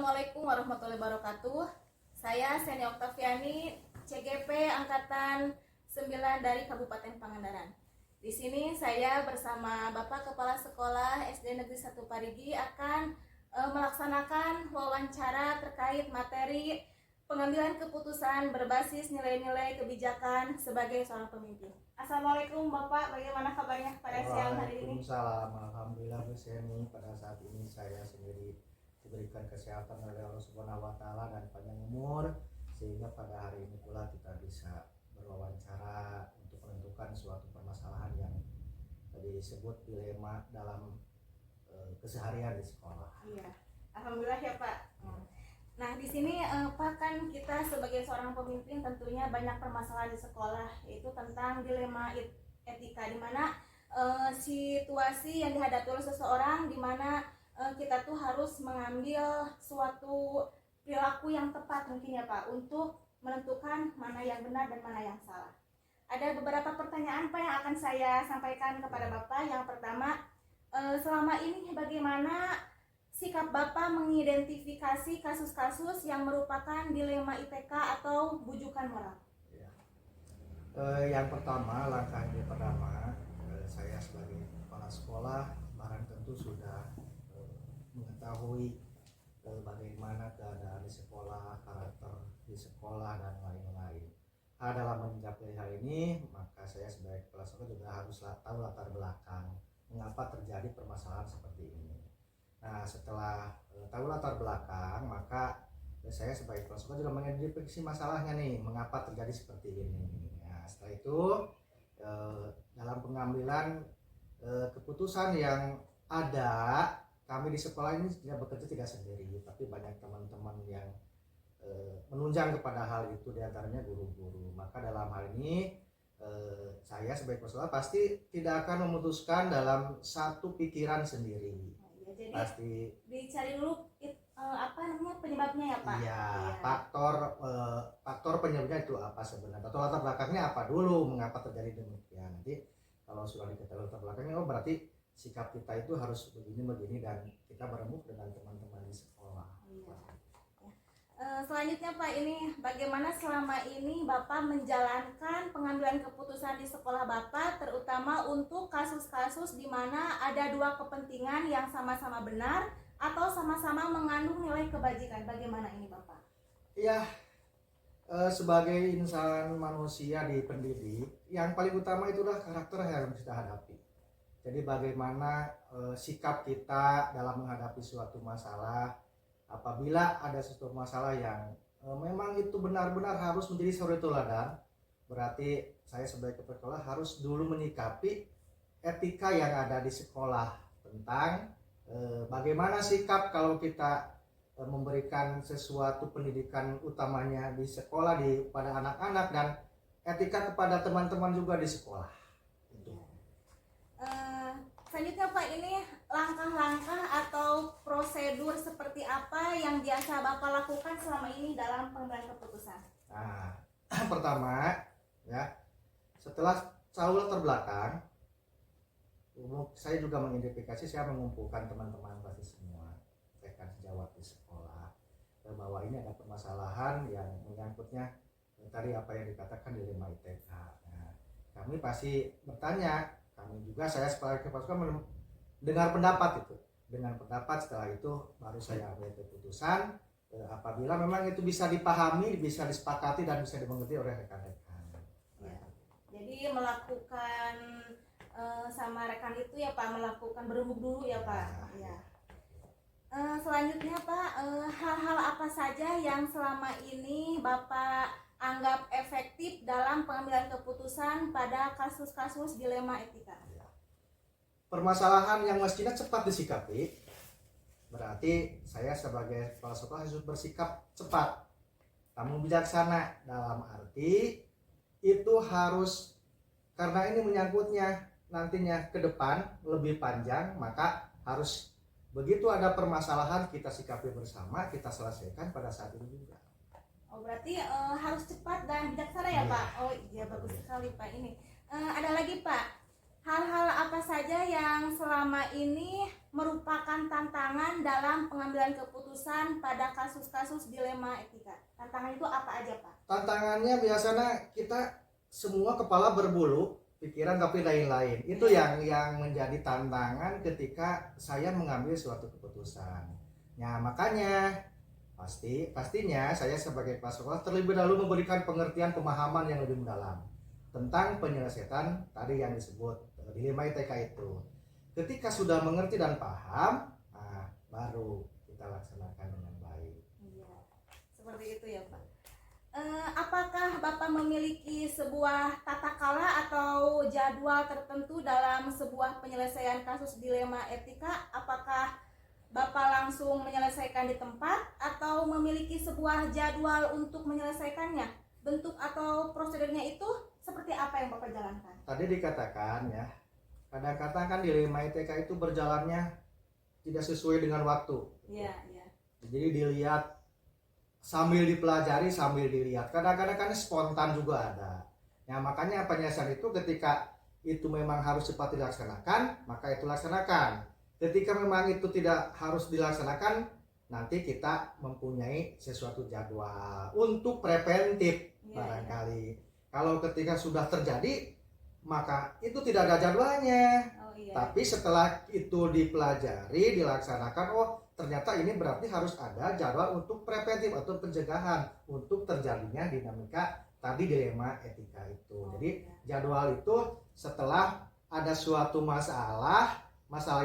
Assalamualaikum warahmatullahi wabarakatuh. Saya Seni Oktaviani, CGP Angkatan 9 dari Kabupaten Pangandaran. Di sini saya bersama Bapak Kepala Sekolah SD Negeri 1 Parigi akan melaksanakan wawancara terkait materi pengambilan keputusan berbasis nilai-nilai kebijakan sebagai seorang pemimpin. Assalamualaikum Bapak, bagaimana kabarnya pada siang hari ini? Waalaikumsalam, alhamdulillah Bu Seni. Pada saat ini saya sendiri diberikan kesehatan oleh Allah Subhanahu wa taala dan panjang umur, sehingga pada hari ini pula kita bisa berwawancara untuk menentukan suatu permasalahan yang tadi disebut dilema dalam keseharian di sekolah. Iya, alhamdulillah ya Pak. Nah di sini Pak, kan kita sebagai seorang pemimpin tentunya banyak permasalahan di sekolah, yaitu tentang dilema etika, di mana situasi yang dihadapi oleh seseorang, di mana kita tuh harus mengambil suatu perilaku yang tepat mungkin ya Pak, untuk menentukan mana yang benar dan mana yang salah. Ada beberapa pertanyaan Pak yang akan saya sampaikan kepada Bapak. Yang pertama, selama ini bagaimana sikap Bapak mengidentifikasi kasus-kasus yang merupakan dilema IPK atau bujukan moral? Ya. Yang pertama, saya sebagai kepala sekolah barang tentu sudah mengetahui bagaimana keadaan di sekolah, karakter di sekolah dan lain-lain. Dalam menyikapi hal ini, maka saya sebagai kepala sekolah juga harus tahu latar belakang mengapa terjadi permasalahan seperti ini. Nah, setelah tahu latar belakang, maka saya sebagai kepala sekolah juga mengidentifikasi masalahnya nih, mengapa terjadi seperti ini. Nah, setelah itu dalam pengambilan keputusan yang ada, kami di sekolah ini tidak sendiri, tapi banyak teman-teman yang menunjang kepada hal itu, diantaranya guru-guru. Maka dalam hal ini saya sebagai kepala sekolah pasti tidak akan memutuskan dalam satu pikiran sendiri. Jadi pasti dicari dulu penyebabnya ya Pak. Iya, faktor penyebabnya itu apa sebenarnya, atau latar belakangnya apa dulu, mengapa terjadi demikian. Nanti kalau sudah diketahui latar belakangnya, oh berarti sikap kita itu harus begini dan kita berembuk dengan teman-teman di sekolah. Iya. Selanjutnya Pak, ini bagaimana selama ini Bapak menjalankan pengambilan keputusan di sekolah Bapak, terutama untuk kasus-kasus di mana ada dua kepentingan yang sama-sama benar atau sama-sama mengandung nilai kebajikan. Bagaimana ini Bapak? Iya, sebagai insan manusia di pendidik, yang paling utama itulah karakter yang harus kita hadapi. Jadi bagaimana sikap kita dalam menghadapi suatu masalah. Apabila ada suatu masalah yang memang itu benar-benar harus menjadi suri teladan, berarti saya sebagai kepala sekolah harus dulu menyikapi etika yang ada di sekolah tentang bagaimana sikap kalau kita memberikan sesuatu pendidikan utamanya di sekolah pada anak-anak, dan etika kepada teman-teman juga di sekolah. Selanjutnya Pak, ini langkah-langkah atau prosedur seperti apa yang biasa Bapak lakukan selama ini dalam pengambilan keputusan? Nah, pertama ya, setelah tahu latar belakang, saya juga mengidentifikasi, saya mengumpulkan teman-teman pasti semua rekan sejawat di sekolah bahwa ini ada permasalahan yang menyangkutnya tadi apa yang dikatakan dilema ITK. Nah, kami pasti bertanya, kami juga, saya sebagai kepala sekolah mendengar pendapat itu. Dengan pendapat, setelah itu baru saya ambil keputusan apabila memang itu bisa dipahami, bisa disepakati dan bisa dimengerti oleh rekan-rekan. Ya. Jadi melakukan sama rekan itu ya Pak, melakukan berembuk dulu ya Pak. Ya. Selanjutnya Pak, hal-hal apa saja yang selama ini Bapak anggap efektif dalam pengambilan keputusan pada kasus-kasus dilema etika? Permasalahan yang mestinya cepat disikapi, berarti saya sebagai kepala sekolah harus bersikap cepat, namun bijaksana. Dalam arti itu harus, karena ini menyangkutnya nantinya ke depan lebih panjang, maka harus begitu ada permasalahan kita sikapi bersama, kita selesaikan pada saat itu juga. Oh berarti harus cepat dan bijaksana ya Pak? Oh iya, bagus sekali Pak. Ini ada lagi Pak, hal-hal apa saja yang selama ini merupakan tantangan dalam pengambilan keputusan pada kasus-kasus dilema etika? Tantangan itu apa aja, Pak? Tantangannya biasanya kita semua kepala berbulu, pikiran tapi lain-lain. Itu yang menjadi tantangan ketika saya mengambil suatu keputusan. Nah, makanya pastinya saya sebagai kepala sekolah terlebih dahulu memberikan pengertian pemahaman yang lebih mendalam tentang penyelesaian tadi yang disebut dilema ITK itu. Ketika sudah mengerti dan paham, nah, baru kita laksanakan dengan baik. Iya, seperti itu ya, Pak. Apakah Bapak memiliki sebuah tata kala atau jadwal tertentu dalam sebuah penyelesaian kasus dilema etika? Apakah Bapak langsung menyelesaikan di tempat atau memiliki sebuah jadwal untuk menyelesaikannya? Bentuk atau prosedurnya itu seperti apa yang Bapak jalankan? Tadi dikatakan ya, kadang-kadang kan dilema ITK itu berjalannya tidak sesuai dengan waktu. Iya, iya. Jadi dilihat sambil dipelajari, sambil dilihat. Kadang-kadang kan spontan juga ada. Nah, makanya penyelesaian itu ketika itu memang harus cepat dilaksanakan, maka itu laksanakan. Ketika memang itu tidak harus dilaksanakan, nanti kita mempunyai sesuatu jadwal untuk preventif barangkali. Kalau ketika sudah terjadi, maka itu tidak ada jadwalnya. Tapi setelah itu dipelajari, dilaksanakan, oh ternyata ini berarti harus ada jadwal untuk preventif atau pencegahan untuk terjadinya dinamika tadi dilema etika itu. Jadi jadwal itu setelah ada suatu masalah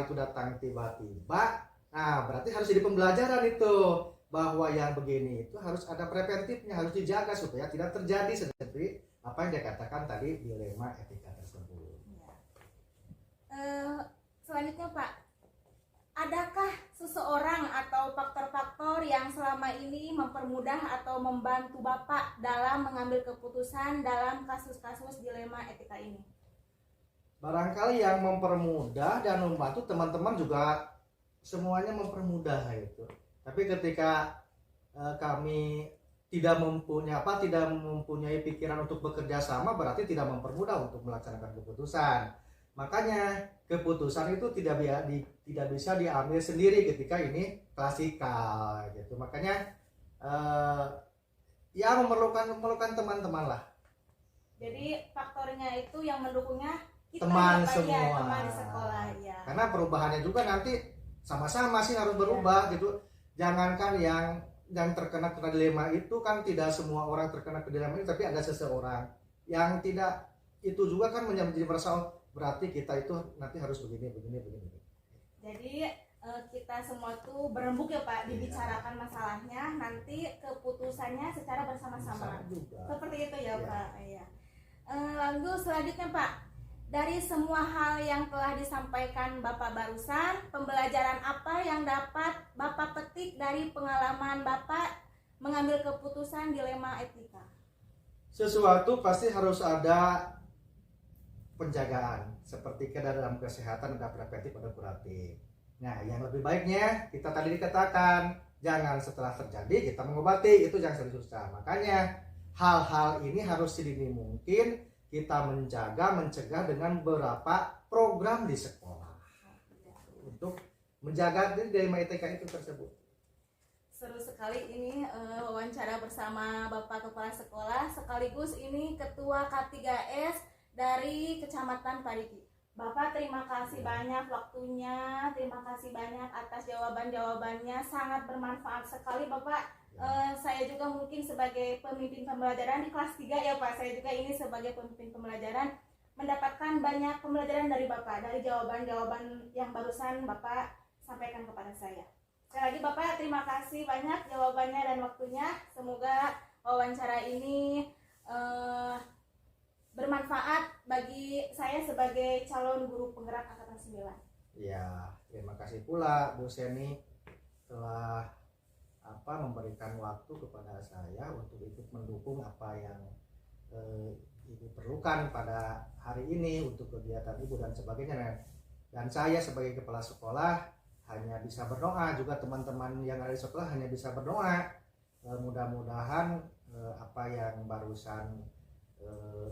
itu datang tiba-tiba, nah berarti harus jadi pembelajaran itu bahwa yang begini itu harus ada preventifnya, harus dijaga supaya tidak terjadi seperti apa yang dikatakan tadi dilema etika tersebut. Selanjutnya Pak, adakah seseorang atau faktor-faktor yang selama ini mempermudah atau membantu Bapak dalam mengambil keputusan dalam kasus-kasus dilema etika ini? Barangkali yang mempermudah dan membantu teman-teman juga semuanya mempermudah itu. Tapi ketika kami tidak mempunyai pikiran untuk bekerja sama, berarti tidak mempermudah untuk melaksanakan keputusan. Makanya keputusan itu tidak bisa diambil sendiri ketika ini klasikal gitu. Makanya ya memerlukan teman-teman lah. Jadi faktornya itu yang mendukungnya kita teman semua, semua. Teman di sekolah ya. Karena perubahannya juga nanti sama-sama sih harus berubah gitu. Jangankan yang terkena dilema itu kan tidak semua orang terkena dilema itu, tapi ada seseorang yang tidak itu juga kan menjadi merasa berarti kita itu nanti harus begini. Jadi kita semua tuh berembuk ya Pak, dibicarakan masalahnya, nanti keputusannya secara bersama-sama. Seperti itu ya Pak. Iya. Lalu selanjutnya Pak, dari semua hal yang telah disampaikan Bapak barusan, pembelajaran apa yang dapat Bapak petik dari pengalaman Bapak mengambil keputusan dilema etika? Sesuatu pasti harus ada penjagaan, seperti dalam kesehatan ada preventif, ada kuratif. Nah, yang lebih baiknya kita tadi dikatakan jangan setelah terjadi kita mengobati, itu jangan susah. Makanya hal-hal ini harus sedini mungkin kita mencegah dengan beberapa program di sekolah untuk menjaga dilema ITK itu tersebut. Seru sekali ini wawancara bersama Bapak Kepala Sekolah sekaligus ini Ketua K3S dari Kecamatan Parigi. Bapak terima kasih banyak waktunya, terima kasih banyak atas jawaban-jawabannya, sangat bermanfaat sekali Bapak. Saya juga mungkin sebagai pemimpin pembelajaran di kelas 3 ya Pak, saya juga ini sebagai pemimpin pembelajaran mendapatkan banyak pembelajaran dari Bapak, dari jawaban-jawaban yang barusan Bapak sampaikan kepada saya. Sekali lagi Bapak terima kasih banyak jawabannya dan waktunya, semoga wawancara ini bermanfaat bagi saya sebagai calon guru penggerak angkatan 9. Ya, terima kasih pula Bu Seni telah memberikan waktu kepada saya untuk ikut mendukung apa yang Ibu perlukan pada hari ini untuk kegiatan Ibu dan sebagainya. Dan saya sebagai kepala sekolah hanya bisa berdoa, juga teman-teman yang ada di sekolah hanya bisa berdoa. Mudah-mudahan apa yang barusan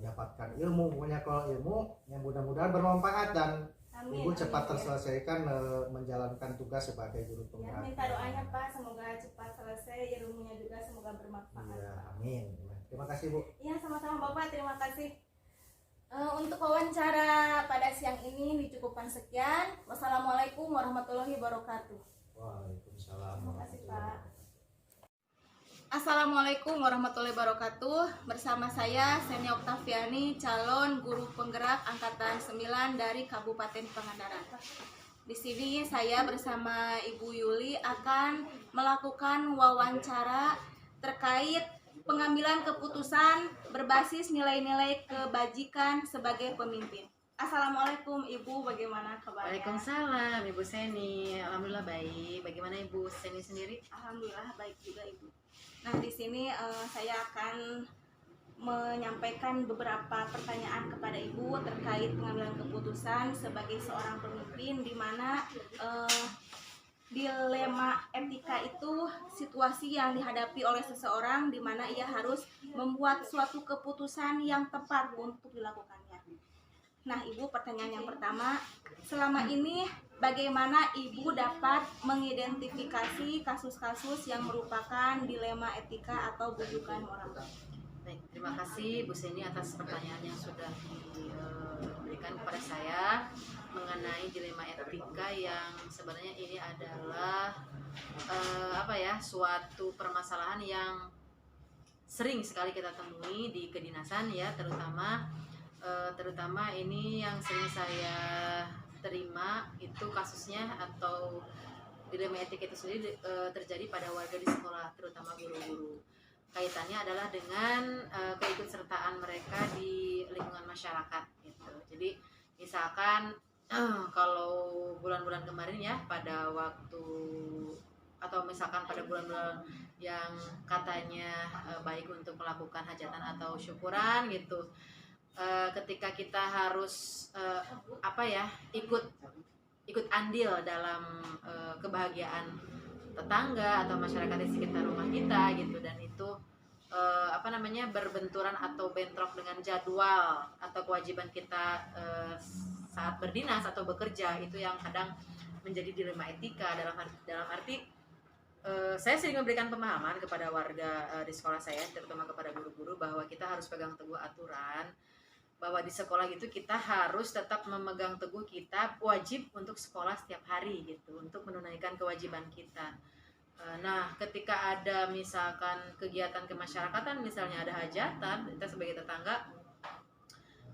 dapatkan ilmu. Pokoknya kalau ilmu yang mudah-mudahan bermanfaat dan Amin. Ibu cepat amin, terselesaikan menjalankan tugas sebagai guru ya. penggerak. Minta doanya Pak, semoga cepat selesai, ilmunya juga semoga bermanfaat. Iya, amin. Terima kasih Bu. Iya, sama-sama Bapak, terima kasih. Untuk wawancara pada siang ini dicukupkan sekian. Wassalamualaikum warahmatullahi wabarakatuh. Waalaikumsalam Terima kasih, warahmatullahi Pak. wabarakatuh. Assalamualaikum warahmatullahi wabarakatuh. Bersama saya Seni Oktaviani, calon guru penggerak angkatan 9 dari Kabupaten Pangandaran. Di sini saya bersama Ibu Yuli akan melakukan wawancara terkait pengambilan keputusan berbasis nilai-nilai kebajikan sebagai pemimpin. Assalamualaikum Ibu, bagaimana kabarnya? Waalaikumsalam Ibu Seni, alhamdulillah baik. Bagaimana Ibu Seni sendiri? Alhamdulillah baik juga Ibu. Nah, di sini saya akan menyampaikan beberapa pertanyaan kepada Ibu terkait pengambilan keputusan sebagai seorang pemimpin, di mana dilema etika itu situasi yang dihadapi oleh seseorang di mana ia harus membuat suatu keputusan yang tepat untuk dilakukannya. Nah, Ibu, pertanyaan yang pertama, selama ini bagaimana Ibu dapat mengidentifikasi kasus-kasus yang merupakan dilema etika atau bujukan moral? Baik, terima kasih Bu Seni atas pertanyaan yang sudah diberikan kepada saya mengenai dilema etika yang sebenarnya ini adalah suatu permasalahan yang sering sekali kita temui di kedinasan ya, terutama ini yang sering saya terima itu kasusnya atau dilema etika itu sendiri terjadi pada warga di sekolah, terutama guru-guru. Kaitannya adalah dengan keikutsertaan mereka di lingkungan masyarakat gitu. Jadi misalkan kalau bulan-bulan kemarin ya, pada waktu atau misalkan pada bulan-bulan yang katanya baik untuk melakukan hajatan atau syukuran gitu, ketika kita harus ikut andil dalam kebahagiaan tetangga atau masyarakat di sekitar rumah kita gitu, dan itu berbenturan atau bentrok dengan jadwal atau kewajiban kita saat berdinas atau bekerja, itu yang kadang menjadi dilema etika dalam arti saya sering memberikan pemahaman kepada warga di sekolah saya, terutama kepada guru-guru, bahwa kita harus pegang teguh aturan, bahwa di sekolah itu kita harus tetap memegang teguh, kita wajib untuk sekolah setiap hari gitu, untuk menunaikan kewajiban kita. Nah, ketika ada misalkan kegiatan kemasyarakatan, misalnya ada hajatan, kita sebagai tetangga,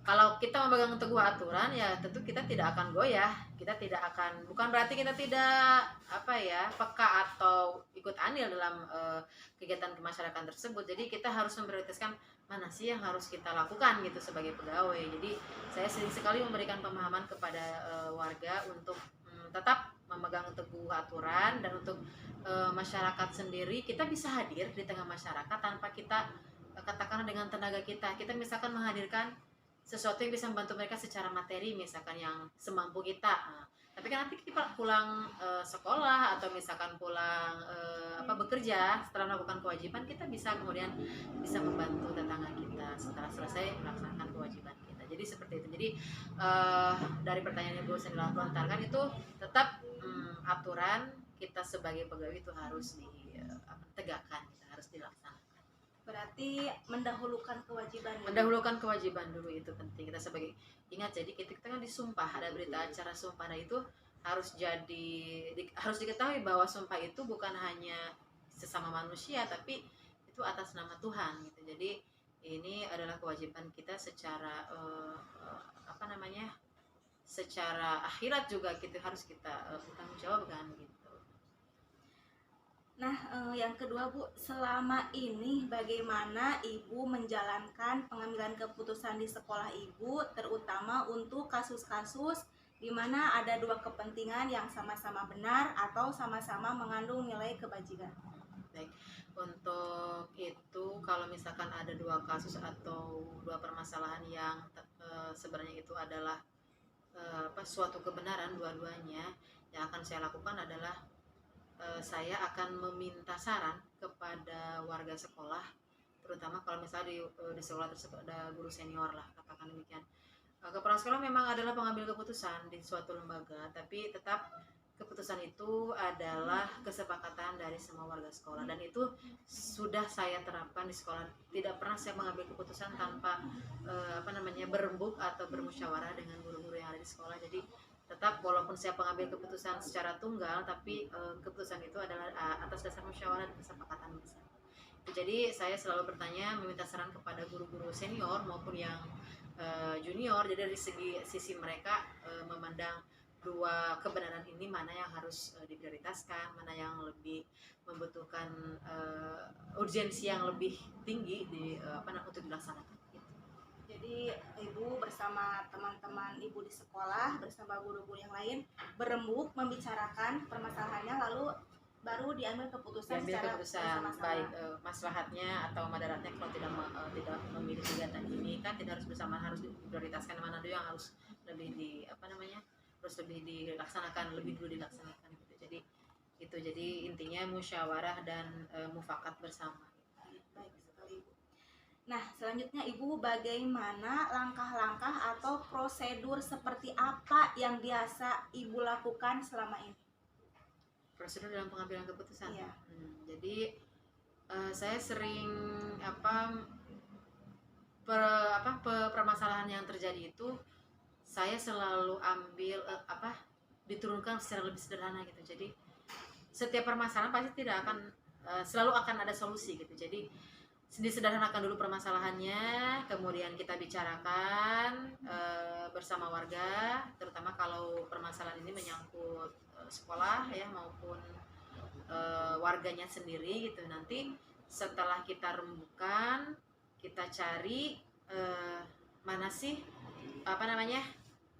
kalau kita memegang teguh aturan ya tentu kita tidak akan goyah, kita tidak akan, bukan berarti kita tidak peka atau ikut andil dalam kegiatan kemasyarakatan tersebut. Jadi kita harus memprioritaskan mana sih yang harus kita lakukan gitu sebagai pegawai. Jadi saya sering sekali memberikan pemahaman kepada warga untuk tetap memegang teguh aturan, dan untuk masyarakat sendiri kita bisa hadir di tengah masyarakat tanpa kita katakanlah dengan tenaga kita misalkan menghadirkan sesuatu yang bisa membantu mereka secara materi, misalkan yang semampu kita. Tapi kan nanti kita pulang sekolah atau misalkan pulang bekerja, setelah melakukan kewajiban, kita bisa kemudian bisa membantu tetangga kita setelah selesai melaksanakan kewajiban kita. Jadi seperti itu. Jadi dari pertanyaan yang Bu Seni lontarkan itu tetap aturan kita sebagai pegawai itu harus ditegakkan, harus dilaksanakan. Berarti mendahulukan kewajiban. Mendahulukan kewajiban dulu itu penting. Kita sebagai ingat, jadi kita kan disumpah, ada berita acara sumpah, nah itu harus harus diketahui bahwa sumpah itu bukan hanya sesama manusia, tapi itu atas nama Tuhan gitu. Jadi ini adalah kewajiban kita secara secara akhirat juga kita harus bertanggung jawabkan gitu. Nah, yang kedua Bu, selama ini bagaimana Ibu menjalankan pengambilan keputusan di sekolah Ibu, terutama untuk kasus-kasus di mana ada dua kepentingan yang sama-sama benar atau sama-sama mengandung nilai kebajikan? Baik, untuk itu kalau misalkan ada dua kasus atau dua permasalahan yang sebenarnya itu adalah suatu kebenaran dua-duanya, yang akan saya lakukan adalah saya akan meminta saran kepada warga sekolah terutama kalau misalnya di sekolah tersebut ada guru senior lah, katakan demikian. Kepala sekolah memang adalah pengambil keputusan di suatu lembaga, tapi tetap keputusan itu adalah kesepakatan dari semua warga sekolah, dan itu sudah saya terapkan di sekolah. Tidak pernah saya mengambil keputusan tanpa berembuk atau bermusyawarah dengan guru-guru yang ada di sekolah. Jadi tetap walaupun saya mengambil keputusan secara tunggal, tapi keputusan itu adalah atas dasar musyawarah dan kesepakatan bersama. Jadi saya selalu bertanya, meminta saran kepada guru-guru senior maupun yang junior. Jadi dari sisi mereka memandang dua kebenaran ini, mana yang harus diprioritaskan, mana yang lebih membutuhkan urgensi yang lebih tinggi untuk dilaksanakan. Jadi ibu bersama teman-teman ibu di sekolah, bersama guru-guru yang lain, berembuk membicarakan permasalahannya, lalu baru diambil keputusan secara bersama-sama. Baik maslahatnya atau madaratnya. Kalau tidak memilih kegiatan ini kan tidak harus bersama, harus diprioritaskan mana dulu yang harus lebih harus lebih dilaksanakan, lebih dulu dilaksanakan gitu. Jadi intinya musyawarah dan mufakat bersama. Baik sekali, Ibu. Nah, selanjutnya Ibu, bagaimana langkah-langkah atau prosedur seperti apa yang biasa Ibu lakukan selama ini? Prosedur dalam pengambilan keputusan. Iya. Jadi saya sering permasalahan yang terjadi itu saya selalu ambil diturunkan secara lebih sederhana gitu. Jadi setiap permasalahan pasti tidak akan selalu akan ada solusi gitu. Jadi disederhanakan dulu permasalahannya, kemudian kita bicarakan bersama warga, terutama kalau permasalahan ini menyangkut sekolah ya maupun warganya sendiri gitu. Nanti setelah kita rembukan, kita cari mana sih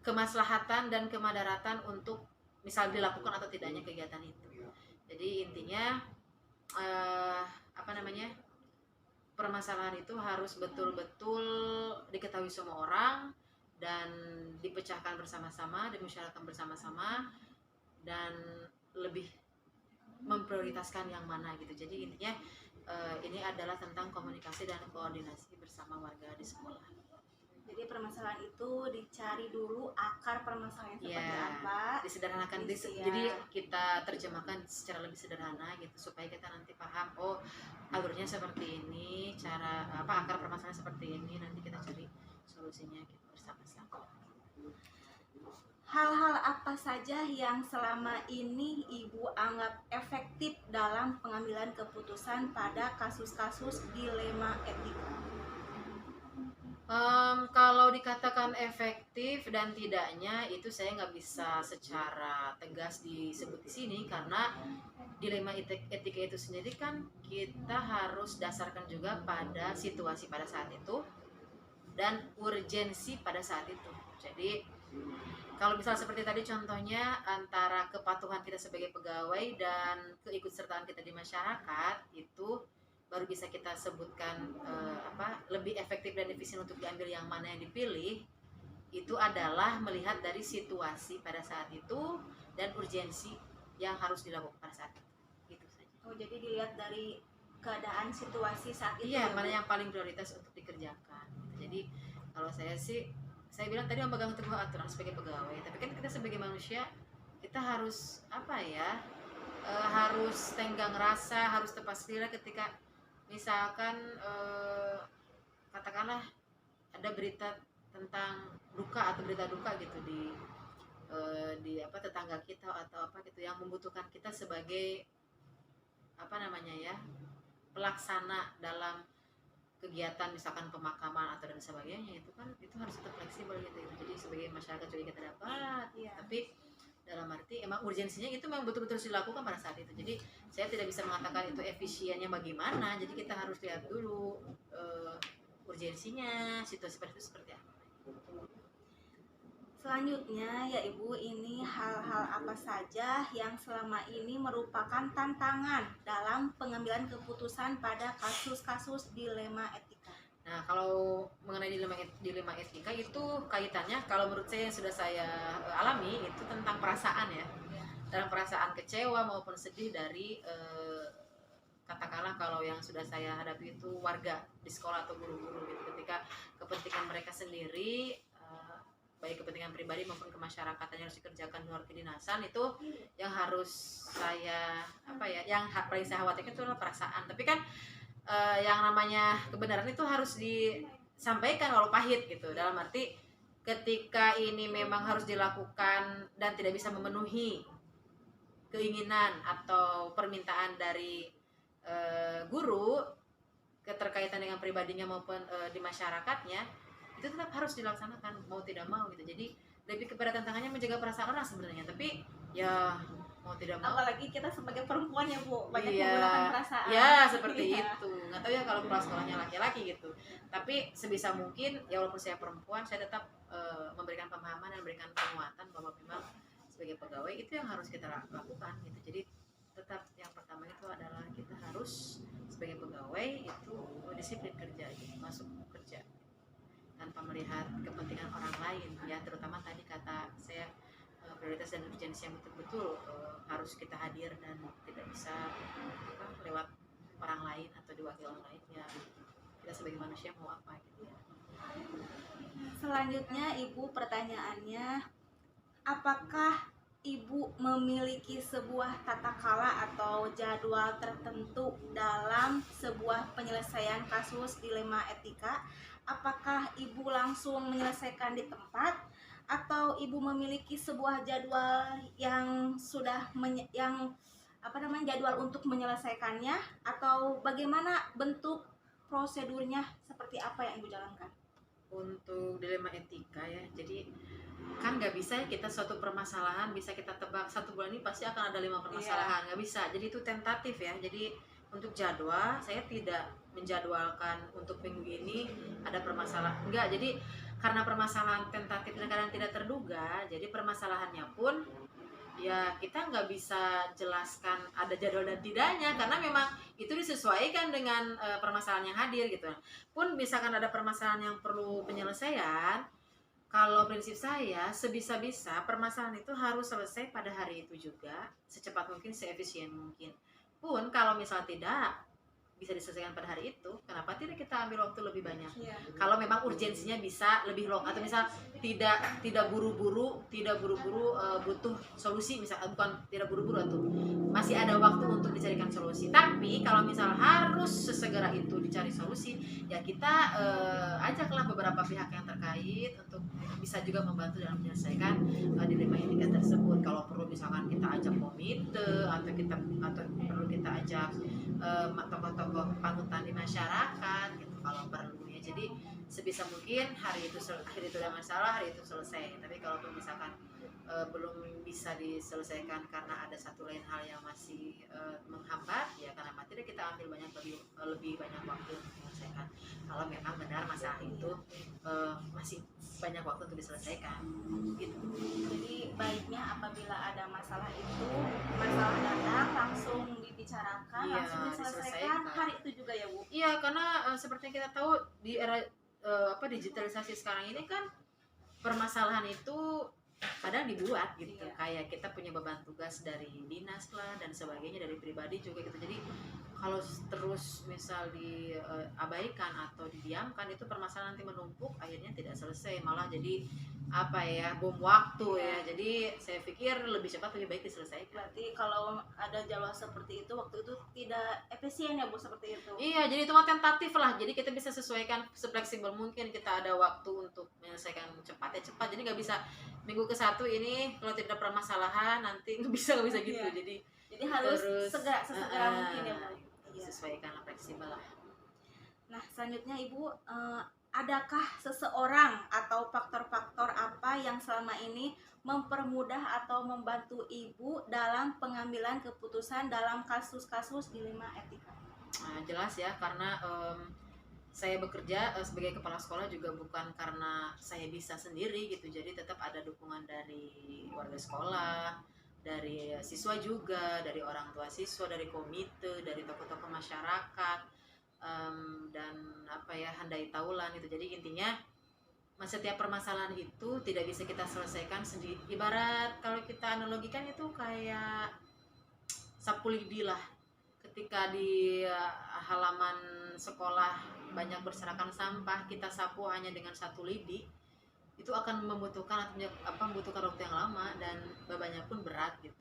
kemaslahatan dan kemadaratan untuk misal dilakukan atau tidaknya kegiatan itu. Jadi intinya permasalahan itu harus betul-betul diketahui semua orang dan dipecahkan bersama-sama, dimusyawarahkan bersama-sama, dan lebih memprioritaskan yang mana gitu. Jadi intinya ini adalah tentang komunikasi dan koordinasi bersama warga di sekolah. Jadi permasalahan itu dicari dulu akar permasalahan seperti apa, disederhanakan. Jadi kita terjemahkan secara lebih sederhana gitu supaya kita nanti paham, oh alurnya seperti ini, cara akar permasalahan seperti ini, nanti kita cari solusinya gitu bersama-sama. Hal-hal apa saja yang selama ini Ibu anggap efektif dalam pengambilan keputusan pada kasus-kasus dilema etika? Kalau dikatakan efektif dan tidaknya itu saya nggak bisa secara tegas disebut di sini, karena dilema etika itu sendiri kan kita harus dasarkan juga pada situasi pada saat itu dan urgensi pada saat itu. Jadi kalau misal seperti tadi contohnya antara kepatuhan kita sebagai pegawai dan keikutsertaan kita di masyarakat, itu baru bisa kita sebutkan lebih efektif dan efisien untuk diambil yang mana yang dipilih. Itu adalah melihat dari situasi pada saat itu dan urgensi yang harus dilakukan pada saat itu. Gitu saja. Oh, jadi dilihat dari keadaan situasi saat itu. Iya, mana yang paling prioritas untuk dikerjakan. Jadi kalau saya bilang tadi memegang teguh aturan sebagai pegawai, tapi kan kita sebagai manusia kita harus harus tenggang rasa, harus tepat selera ketika misalkan katakanlah ada berita tentang duka atau berita duka gitu di tetangga kita atau gitu yang membutuhkan kita sebagai pelaksana dalam kegiatan misalkan pemakaman atau dan sebagainya, itu harus tetap fleksibel gitu. Jadi sebagai masyarakat juga kita dapat, tapi dalam arti emang urgensinya itu memang betul-betul dilakukan pada saat itu. Jadi saya tidak bisa mengatakan itu efisiennya bagaimana. Jadi kita harus lihat dulu urgensinya, situasi pada itu seperti apa. Selanjutnya ya Ibu, ini hal-hal apa saja yang selama ini merupakan tantangan dalam pengambilan keputusan pada kasus-kasus dilema etika? Nah, kalau mengenai dilema etika itu kaitannya, kalau menurut saya yang sudah saya alami itu tentang perasaan ya. Dalam perasaan kecewa maupun sedih dari katakanlah kalau yang sudah saya hadapi itu warga di sekolah atau guru-guru gitu, ketika kepentingan mereka sendiri, baik kepentingan pribadi maupun kemasyarakatan yang harus dikerjakan di luar kedinasan, itu yang harus saya yang paling saya khawatirkan itu adalah perasaan. Tapi kan yang namanya kebenaran itu harus disampaikan walau pahit gitu, dalam arti ketika ini memang harus dilakukan dan tidak bisa memenuhi keinginan atau permintaan dari guru keterkaitan dengan pribadinya maupun di masyarakatnya, itu tetap harus dilaksanakan mau tidak mau gitu. Jadi lebih kepada tantangannya menjaga perasaan orang sebenarnya, tapi ya mau tidak mau, apalagi kita sebagai perempuan ya Bu, banyak iya, menggunakan perasaan. ya seperti Iya. itu. Nggak tahu ya kalau kepala sekolahnya laki-laki gitu, tapi sebisa mungkin ya walaupun saya perempuan, saya tetap memberikan pemahaman dan memberikan penguatan bahwa memang sebagai pegawai itu yang harus kita lakukan gitu. Jadi tetap yang pertama itu adalah kita harus sebagai pegawai itu disiplin kerja gitu, masuk kerja tanpa melihat kepentingan orang lain ya, terutama tadi kata saya prioritas dan urgensi yang betul-betul harus kita hadir dan tidak bisa lewat orang lain atau diwakili orang lain. Ya kita sebagai manusia mau apa gitu ya. Selanjutnya Ibu, pertanyaannya, apakah Ibu memiliki sebuah tata kala atau jadwal tertentu dalam sebuah penyelesaian kasus dilema etika? Apakah Ibu langsung menyelesaikan di tempat, atau Ibu memiliki sebuah jadwal yang sudah jadwal untuk menyelesaikannya, atau bagaimana bentuk prosedurnya, seperti apa yang Ibu jalankan? Untuk dilema etika ya, jadi kan nggak bisa ya kita suatu permasalahan bisa kita tebak 1 bulan ini pasti akan ada 5 permasalahan, nggak bisa. Jadi itu tentatif ya. Jadi untuk jadwal saya tidak menjadwalkan untuk minggu ini ada permasalahan, enggak. Jadi karena permasalahan tentatif dan kadang tidak terduga, jadi permasalahannya pun ya kita nggak bisa jelaskan ada jadwal dan tidaknya, karena memang itu disesuaikan dengan permasalahan yang hadir gitu. Pun misalkan ada permasalahan yang perlu penyelesaian, kalau prinsip saya sebisa-bisa permasalahan itu harus selesai pada hari itu juga, secepat mungkin, seefisien mungkin. Pun kalau misal tidak bisa diselesaikan pada hari itu, kenapa tidak kita ambil waktu lebih banyak? Iya. Kalau memang urgensinya bisa lebih long, atau misal tidak buru-buru butuh solusi, misal bukan tidak buru-buru atau masih ada waktu untuk dicarikan solusi. Tapi kalau misal harus sesegera itu dicari solusi, ya kita ajaklah beberapa pihak yang terkait untuk bisa juga membantu dalam menyelesaikan dilema etika tersebut. Kalau perlu misalkan kita ajak komite, atau perlu kita ajak tokoh-tokoh panutan di masyarakat gitu kalau perlu ya. Jadi sebisa mungkin hari itu ada masalah, hari itu selesai. Tapi kalau misalkan belum bisa diselesaikan karena ada satu lain hal yang masih menghambat, ya kenapa tidak kita ambil lebih banyak waktu untuk menyelesaikan. Kalau memang benar masalah itu masih banyak waktu untuk diselesaikan gitu. Jadi baiknya apabila ada masalah itu, masalah datang langsung dibicarakan, Iya, langsung diselesaikan diselesaikan. hari itu juga ya Bu. Iya, karena seperti yang kita tahu di era digitalisasi sekarang ini kan permasalahan itu kadang dibuat gitu. Iya. Kayak kita punya beban tugas dari dinas lah dan sebagainya, dari pribadi juga gitu. Jadi kalau terus misal diabaikan atau didiamkan, itu permasalahan nanti menumpuk, akhirnya tidak selesai, malah jadi bom waktu ya. Jadi saya pikir lebih cepat lebih baik diselesaikan. Berarti kalau ada jadwal seperti itu, waktu itu tidak efisien ya Bu, seperti itu. Iya, jadi itu mah tentatif lah. Jadi kita bisa sesuaikan sefleksibel mungkin. Kita ada waktu untuk menyelesaikan cepat ya cepat. Jadi nggak bisa minggu ke-1 ini kalau tidak ada permasalahan nanti nggak bisa gitu. Iya. Jadi harus terus, sesegera mungkin ya Bu. Iya. Sesuaikan lah, fleksibel lah. Nah selanjutnya Ibu, adakah seseorang atau faktor-faktor apa yang selama ini mempermudah atau membantu Ibu dalam pengambilan keputusan dalam kasus-kasus dilema etika? Nah, jelas ya, karena saya bekerja sebagai kepala sekolah juga bukan karena saya bisa sendiri gitu. Jadi tetap ada dukungan dari warga sekolah, dari siswa juga, dari orang tua siswa, dari komite, dari tokoh-tokoh masyarakat, dan handai taulan gitu. Jadi intinya setiap permasalahan itu tidak bisa kita selesaikan sendiri. Ibarat kalau kita analogikan itu kayak sapu lidi lah. ketika di halaman sekolah banyak berserakan sampah, kita sapu hanya dengan 1 lidi, itu akan membutuhkan membutuhkan waktu yang lama dan bebannya pun berat gitu.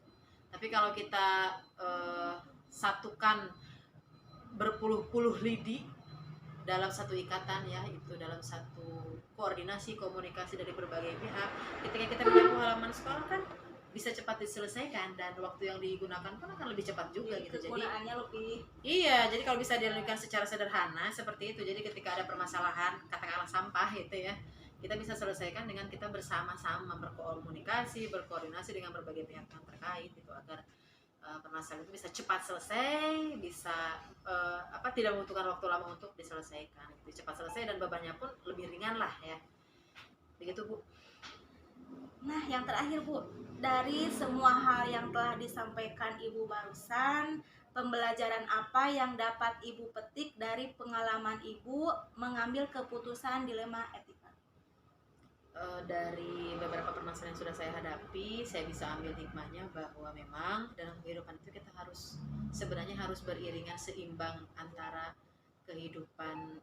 Tapi kalau kita satukan berpuluh-puluh lidi dalam satu ikatan, ya, itu dalam satu koordinasi komunikasi dari berbagai pihak, ketika kita menyapu halaman sekolah kan bisa cepat diselesaikan dan waktu yang digunakan pun akan lebih cepat juga gitu. Jadi kegunaannya lebih. iya, jadi kalau bisa dilakukan secara sederhana seperti itu, jadi ketika ada permasalahan katakanlah sampah gitu ya, kita bisa selesaikan dengan kita bersama-sama berkomunikasi, berkoordinasi dengan berbagai pihak yang terkait gitu, agar permasalahan itu bisa cepat selesai, bisa tidak membutuhkan waktu lama untuk diselesaikan, gitu. Cepat selesai dan bebannya pun lebih ringan lah ya, begitu Bu. Nah, yang terakhir Bu, dari semua hal yang telah disampaikan Ibu barusan, pembelajaran apa yang dapat Ibu petik dari pengalaman Ibu mengambil keputusan dilema etika? Dari beberapa permasalahan yang sudah saya hadapi, saya bisa ambil hikmahnya bahwa memang dalam kehidupan itu kita sebenarnya harus beriringan seimbang antara kehidupan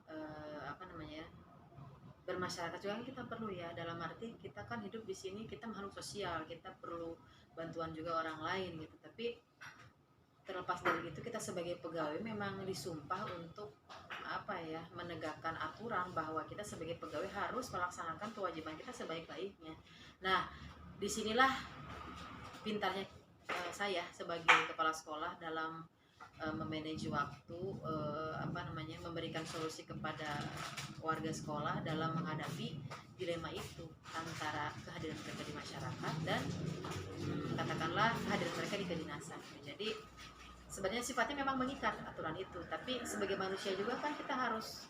bermasyarakat juga kita perlu, ya, dalam arti kita kan hidup di sini, kita makhluk sosial, kita perlu bantuan juga orang lain gitu. Tapi terlepas dari itu, kita sebagai pegawai memang disumpah untuk menegakkan aturan bahwa kita sebagai pegawai harus melaksanakan kewajiban kita sebaik-baiknya. Nah, disinilah pintarnya saya sebagai kepala sekolah dalam memanage waktu, memberikan solusi kepada warga sekolah dalam menghadapi dilema itu antara kehadiran mereka di masyarakat dan katakanlah kehadiran mereka di kedinasan. Jadi sebenarnya sifatnya memang mengikat aturan itu, tapi sebagai manusia juga kan kita harus,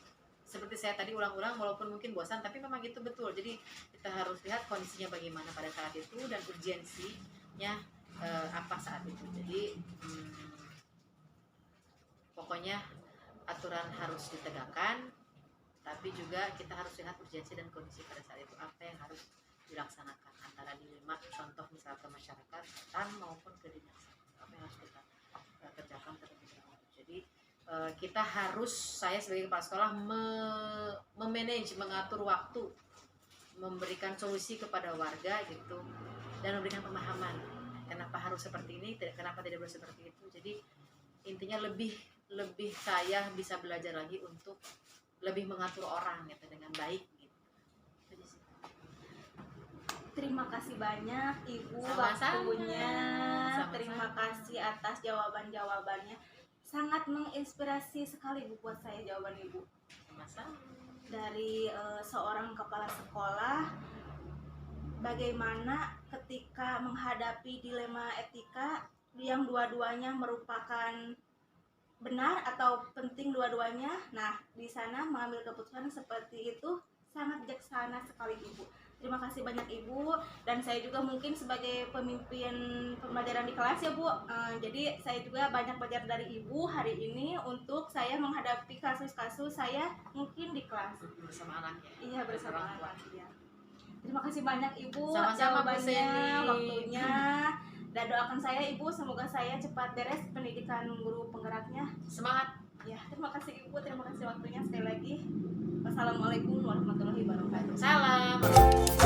seperti saya tadi ulang-ulang walaupun mungkin bosan, tapi memang itu betul. Jadi kita harus lihat kondisinya bagaimana pada saat itu dan urgensinya apa saat itu. Jadi pokoknya aturan harus ditegakkan, tapi juga kita harus lihat urgensi dan kondisi pada saat itu apa yang harus dilaksanakan antara dilema, contoh misalnya ke masyarakat maupun ke dinas, apa yang harus kita kerjakan terlebih dahulu. Jadi kita harus, saya sebagai kepala sekolah memanage, mengatur waktu, memberikan solusi kepada warga gitu, dan memberikan pemahaman kenapa harus seperti ini, kenapa tidak boleh seperti itu. Jadi intinya lebih saya bisa belajar lagi untuk lebih mengatur orang gitu dengan baik gitu. Terima kasih banyak Ibu Sama-sama. waktunya. Sama-sama. Terima kasih atas jawaban-jawabannya. Sangat menginspirasi sekali Bu buat saya jawaban Ibu. Sama-sama. Dari seorang kepala sekolah, bagaimana ketika menghadapi dilema etika yang dua-duanya merupakan benar atau penting dua-duanya. Nah, di sana mengambil keputusan seperti itu sangat bijaksana sekali Ibu. Terima kasih banyak Ibu, dan saya juga mungkin sebagai pemimpin pembelajaran di kelas ya Bu, jadi saya juga banyak belajar dari Ibu hari ini untuk saya menghadapi kasus-kasus saya mungkin di kelas. Bersama anaknya. Iya, bersama orang tua. anak ya. Terima kasih banyak Ibu Sama-sama, Bu jawabannya, Seni. waktunya. Dan doakan saya Ibu semoga saya cepat beres pendidikan guru penggeraknya. Semangat. Ya, terima kasih Ibu, terima kasih waktunya sekali lagi. Wassalamualaikum warahmatullahi wabarakatuh. Salam.